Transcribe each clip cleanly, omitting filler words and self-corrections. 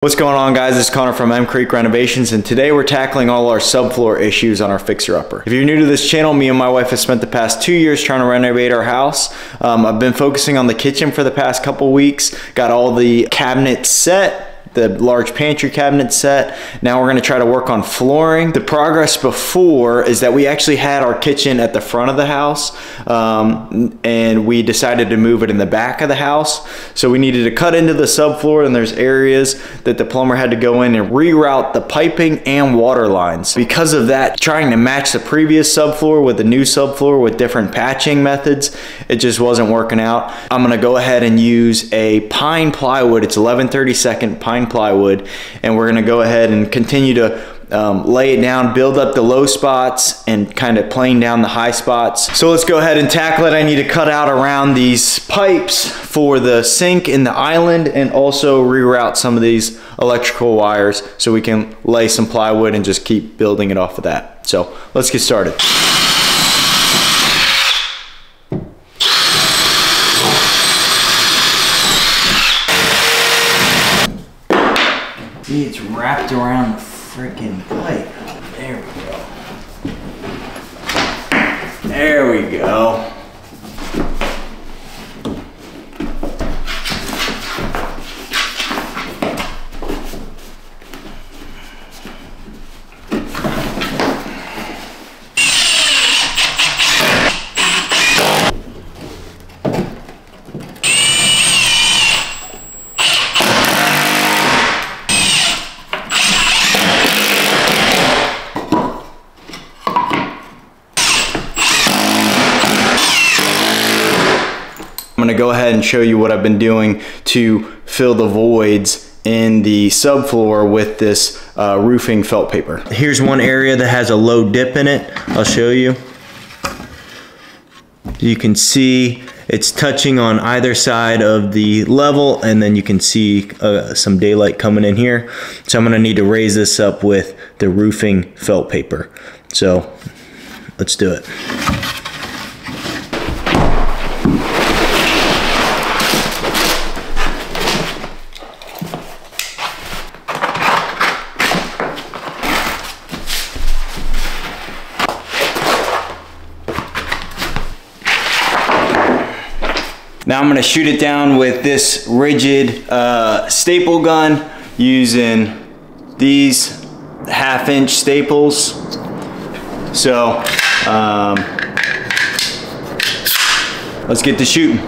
What's going on, guys? It's Connor from M Creek Renovations, and today we're tackling all our subfloor issues on our fixer-upper. If you're new to this channel, me and my wife have spent the past 2 years trying to renovate our house. I've been focusing on the kitchen for the past couple weeks, got all the cabinets set, the large pantry cabinet set. Now we're going to try to work on flooring. The progress before is that we actually had our kitchen at the front of the house, and we decided to move it in the back of the house. So we needed to cut into the subfloor, and there's areas that the plumber had to go in and reroute the piping and water lines. Because of that, trying to match the previous subfloor with the new subfloor with different patching methods, it just wasn't working out. I'm going to go ahead and use a pine plywood. It's 11/32 pine plywood, and we're going to go ahead and continue to lay it down, build up the low spots, and kind of plane down the high spots. So let's go ahead and tackle it. I need to cut out around these pipes for the sink in the island, and also reroute some of these electrical wires so we can lay some plywood and just keep building it off of that. So let's get started. It's wrapped around the freaking pipe. There we go. There we go. I'm gonna go ahead and show you what I've been doing to fill the voids in the subfloor with this roofing felt paper. Here's one area that has a low dip in it. I'll show you. You can see it's touching on either side of the level, and then you can see some daylight coming in here. So I'm gonna need to raise this up with the roofing felt paper. So let's do it. Now I'm gonna shoot it down with this rigid staple gun using these 1/2-inch staples. So let's get to shooting.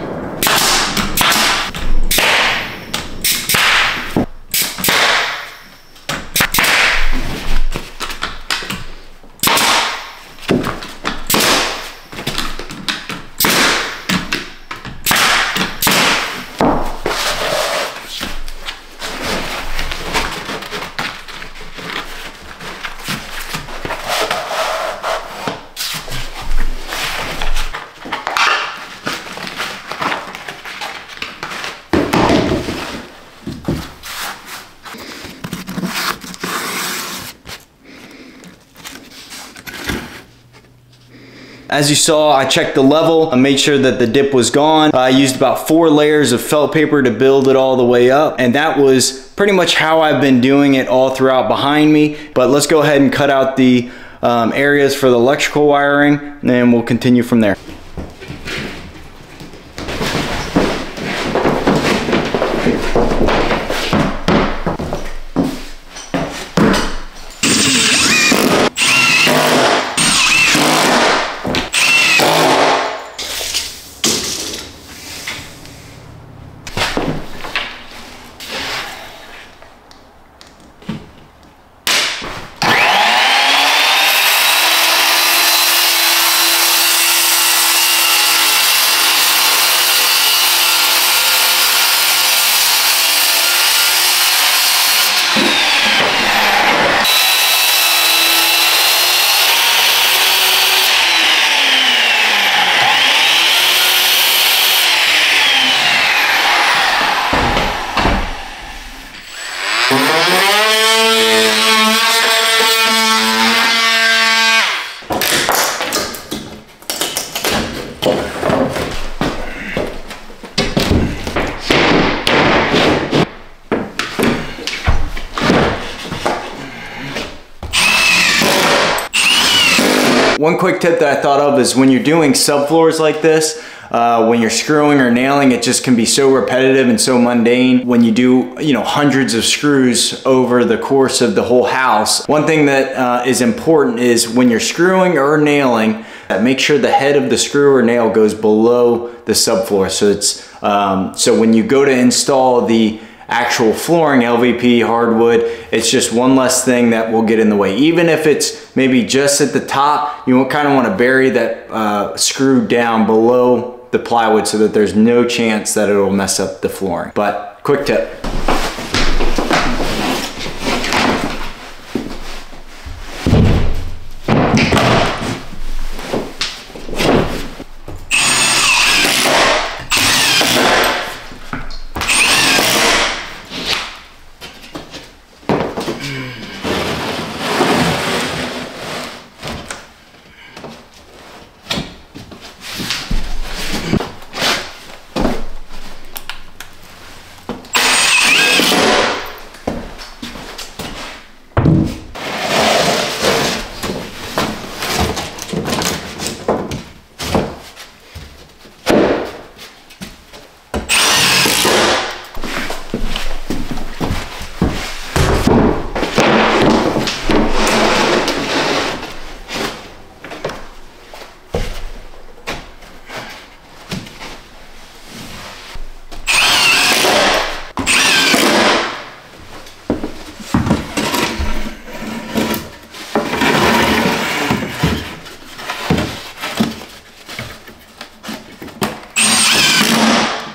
As you saw, I checked the level, I made sure that the dip was gone. I used about 4 layers of felt paper to build it all the way up, and that was pretty much how I've been doing it all throughout behind me. But let's go ahead and cut out the areas for the electrical wiring, and then we'll continue from there. One quick tip that I thought of is when you're doing subfloors like this, when you're screwing or nailing, it just can be so repetitive and so mundane. When you do, hundreds of screws over the course of the whole house, one thing that is important is when you're screwing or nailing, make sure the head of the screw or nail goes below the subfloor. So it's so when you go to install the actual flooring, LVP, hardwood, it's just one less thing that will get in the way. Even if it's maybe just at the top, you kind of want to bury that screw down below the plywood so that there's no chance that it'll mess up the flooring. But quick tip.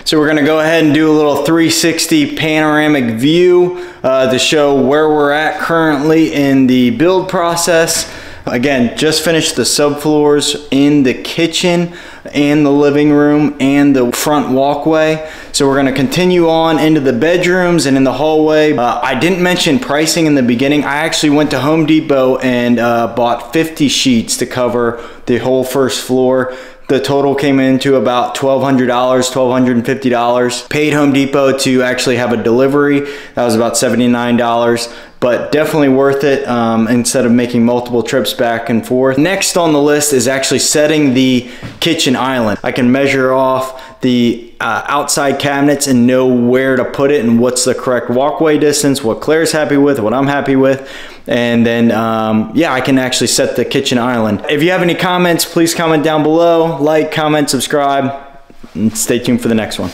So we're gonna go ahead and do a little 360 panoramic view to show where we're at currently in the build process. Again, just finished the subfloors in the kitchen and the living room and the front walkway. So we're gonna continue on into the bedrooms and in the hallway. I didn't mention pricing in the beginning. I actually went to Home Depot and bought 50 sheets to cover the whole first floor. The total came into about $1,200, $1,250. Paid Home Depot to actually have a delivery. That was about $79, but definitely worth it instead of making multiple trips back and forth. Next on the list is actually setting the kitchen island. I can measure off the outside cabinets and know where to put it and what's the correct walkway distance, what Claire's happy with, what I'm happy with. And then, yeah, I can actually set the kitchen island. If you have any comments, please comment down below. Like, comment, subscribe, and stay tuned for the next one.